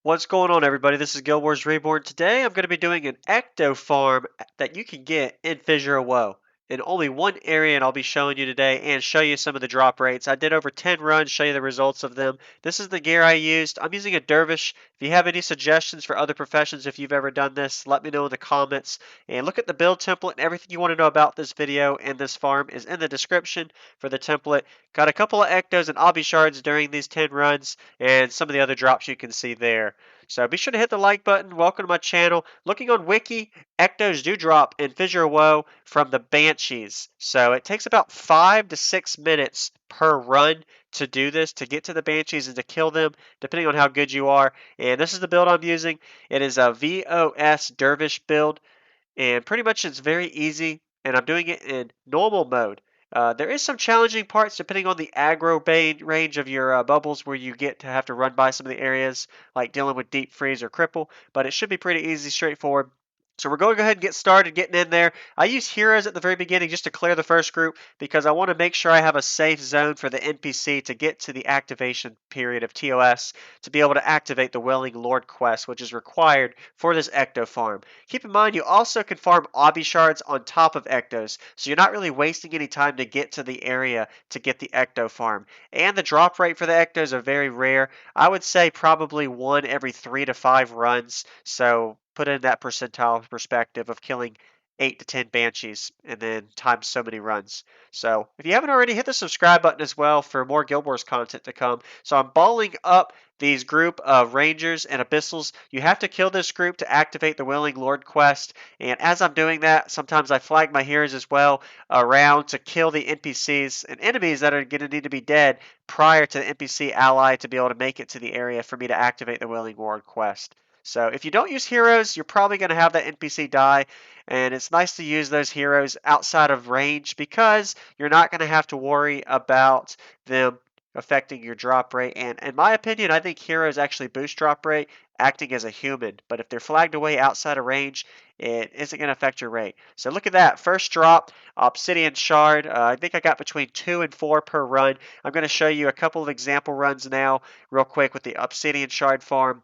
What's going on, everybody? This is GWReborn. Today I'm going to be doing an Ecto farm that you can get in Fissure of Woe in only one area, and I'll be showing you today and show you some of the drop rates. I did over 10 runs, show you the results of them. This is the gear I used. I'm using a dervish. If you have any suggestions for other professions, if you've ever done this, let me know in the comments. And look at the build template, and everything you want to know about this video and this farm is in the description for the template. Got a couple of Ectos and obby shards during these 10 runs, and some of the other drops you can see there. So be sure to hit the like button. Welcome to my channel. Looking on Wiki, Ectos do drop in Fissure of Woe from the Banshees. So it takes about 5 to 6 minutes per run to do this, to get to the Banshees and to kill them, depending on how good you are. And this is the build I'm using. It is a VOS Dervish build, and pretty much it's very easy, and I'm doing it in normal mode. There is some challenging parts depending on the aggro range of your bubbles, where you get to have to run by some of the areas like dealing with deep freeze or cripple, but it should be pretty easy, straightforward. So we're going to go ahead and get started getting in there. I use heroes at the very beginning just to clear the first group because I want to make sure I have a safe zone for the NPC to get to the activation period of TOS to be able to activate the Wailing Lord quest, which is required for this Ecto farm. Keep in mind, you also can farm obby shards on top of Ectos, so you're not really wasting any time to get to the area to get the Ecto farm. And the drop rate for the Ectos are very rare. I would say probably 1 every 3 to 5 runs, so put in that percentile perspective of killing 8 to 10 Banshees and then times so many runs. So if you haven't already, hit the subscribe button as well for more Guild Wars content to come. So I'm balling up these group of Rangers and Abyssals. You have to kill this group to activate the Wailing Lord quest, and as I'm doing that, sometimes I flag my heroes as well around to kill the NPCs and enemies that are going to need to be dead prior to the NPC ally to be able to make it to the area for me to activate the Wailing Lord quest. So if you don't use heroes, you're probably going to have that NPC die, and it's nice to use those heroes outside of range because you're not going to have to worry about them affecting your drop rate. And in my opinion, I think heroes actually boost drop rate acting as a human, but if they're flagged away outside of range, it isn't going to affect your rate. So look at that. First drop, Obsidian Shard. I think I got between 2 and 4 per run. I'm going to show you a couple of example runs now real quick with the Obsidian Shard farm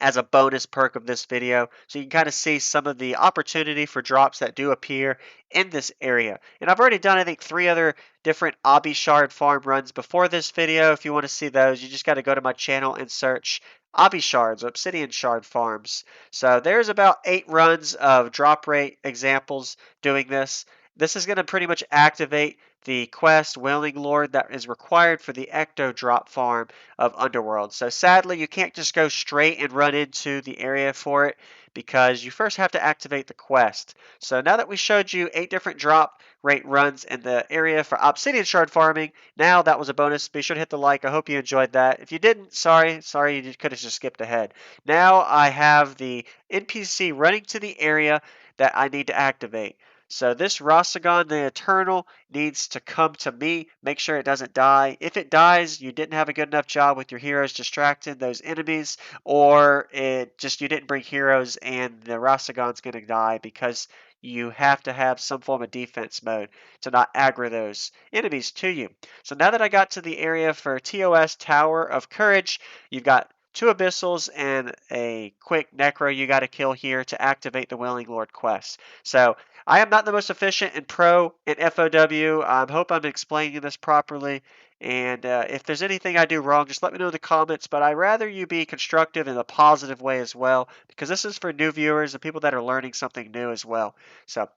as a bonus perk of this video, so you can kind of see some of the opportunity for drops that do appear in this area. And I've already done, I think, 3 other different obby shard farm runs before this video. If you want to see those, you just got to go to my channel and search obby shards, obsidian shard farms. So there's about 8 runs of drop rate examples doing this. This is going to pretty much activate the quest Wailing Lord that is required for the Ecto drop farm of Underworld. So sadly, you can't just go straight and run into the area for it because you first have to activate the quest. So now that we showed you 8 different drop rate runs in the area for Obsidian Shard farming, now that was a bonus. Be sure to hit the like. I hope you enjoyed that. If you didn't, sorry, you could have just skipped ahead. Now I have the NPC running to the area that I need to activate. So this Rosagon the Eternal needs to come to me. Make sure it doesn't die. If it dies, you didn't have a good enough job with your heroes distracting those enemies, or you didn't bring heroes and the Rosagon's going to die because you have to have some form of defense mode to not aggro those enemies to you. So now that I got to the area for TOS Tower of Courage, you've got 2 Abyssals and a quick Necro you got to kill here to activate the Wailing Lord quest. So I am not the most efficient in Pro and FOW. I hope I'm explaining this properly. And if there's anything I do wrong, just let me know in the comments. But I'd rather you be constructive in a positive way as well, because this is for new viewers and people that are learning something new as well. So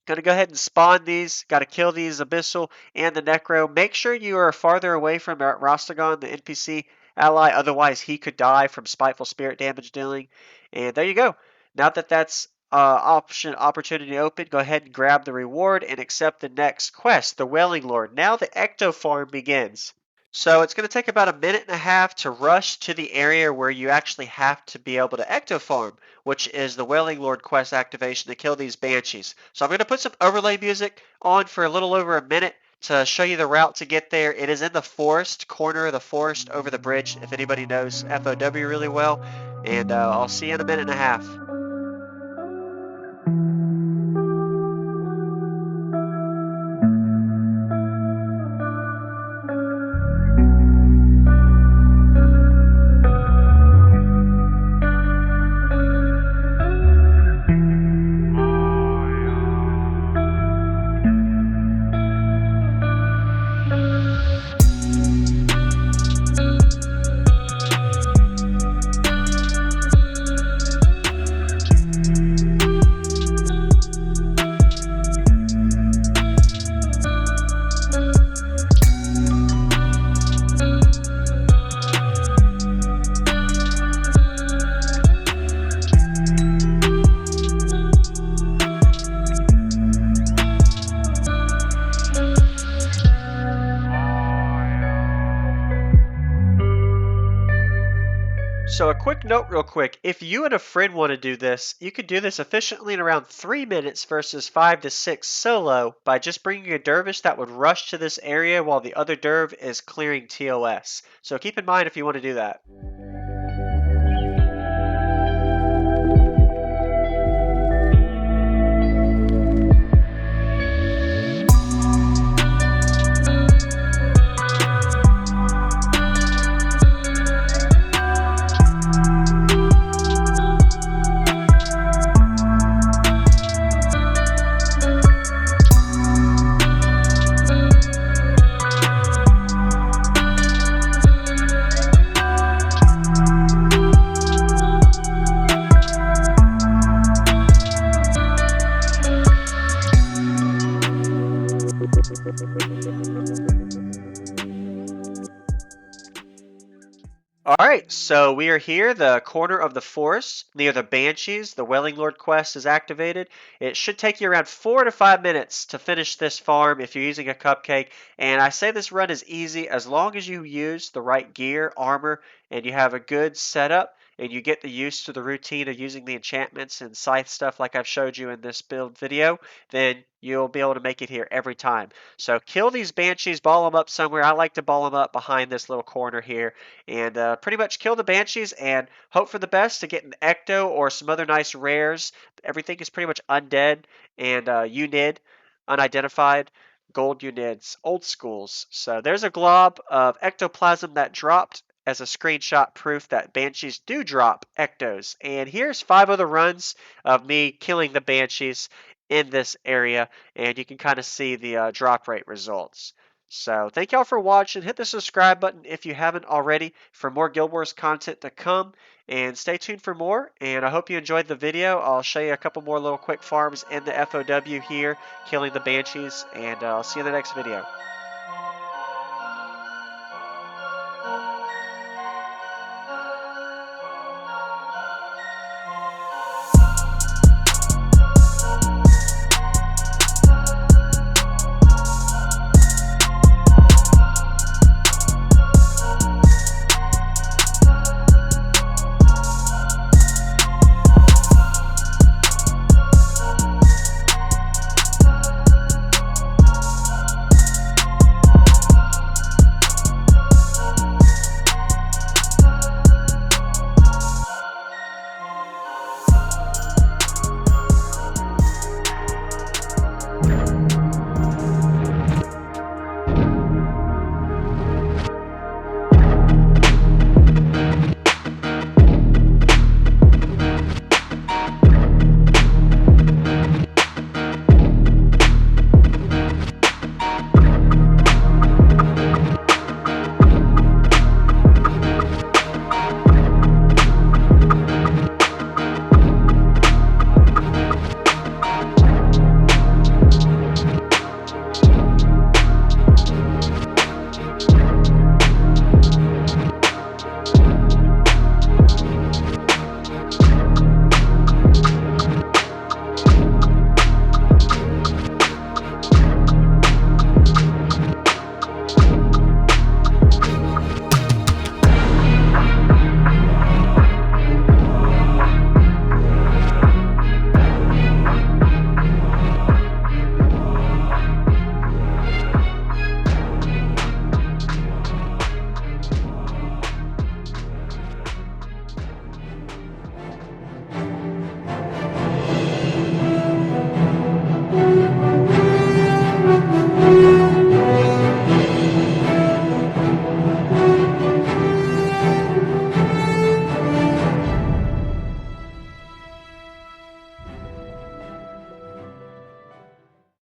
going to go ahead and spawn these. Got to kill these Abyssal and the Necro. Make sure you are farther away from Rostagon, the NPC ally. Otherwise, he could die from Spiteful Spirit damage dealing. And there you go. Now that that's opportunity open, go ahead and grab the reward and accept the next quest, the Wailing Lord. Now the Ecto farm begins. So it's going to take about 1.5 minutes to rush to the area where you actually have to be able to Ecto farm, which is the Wailing Lord quest activation to kill these Banshees. So I'm going to put some overlay music on for a little over 1 minute to show you the route to get there. It is in the forest, corner of the forest over the bridge, if anybody knows FOW really well. And I'll see you in 1.5 minutes. So a quick note real quick, if you and a friend want to do this, you could do this efficiently in around 3 minutes versus 5 to 6 solo by just bringing a dervish that would rush to this area while the other derv is clearing TOS. So keep in mind if you want to do that. All right, so we are here, the corner of the forest near the Banshees. The Wailing Lord quest is activated. It should take you around 4 to 5 minutes to finish this farm if you're using a Cupcake. And I say this run is easy as long as you use the right gear, armor, and you have a good setup and you get the use to the routine of using the enchantments and scythe stuff like I've showed you in this build video, then you'll be able to make it here every time. So kill these Banshees, ball them up somewhere. I like to ball them up behind this little corner here and pretty much kill the Banshees and hope for the best to get an Ecto or some other nice rares. Everything is pretty much undead and unid, unidentified, gold unids, old schools. So there's a glob of Ectoplasm that dropped as a screenshot proof that Banshees do drop Ectos. And here's 5 other runs of me killing the Banshees in this area, and you can kind of see the drop rate results. So thank y'all for watching. Hit the subscribe button if you haven't already for more Guild Wars content to come. And stay tuned for more. And I hope you enjoyed the video. I'll show you a couple more little quick farms in the FOW here, killing the Banshees. And I'll see you in the next video.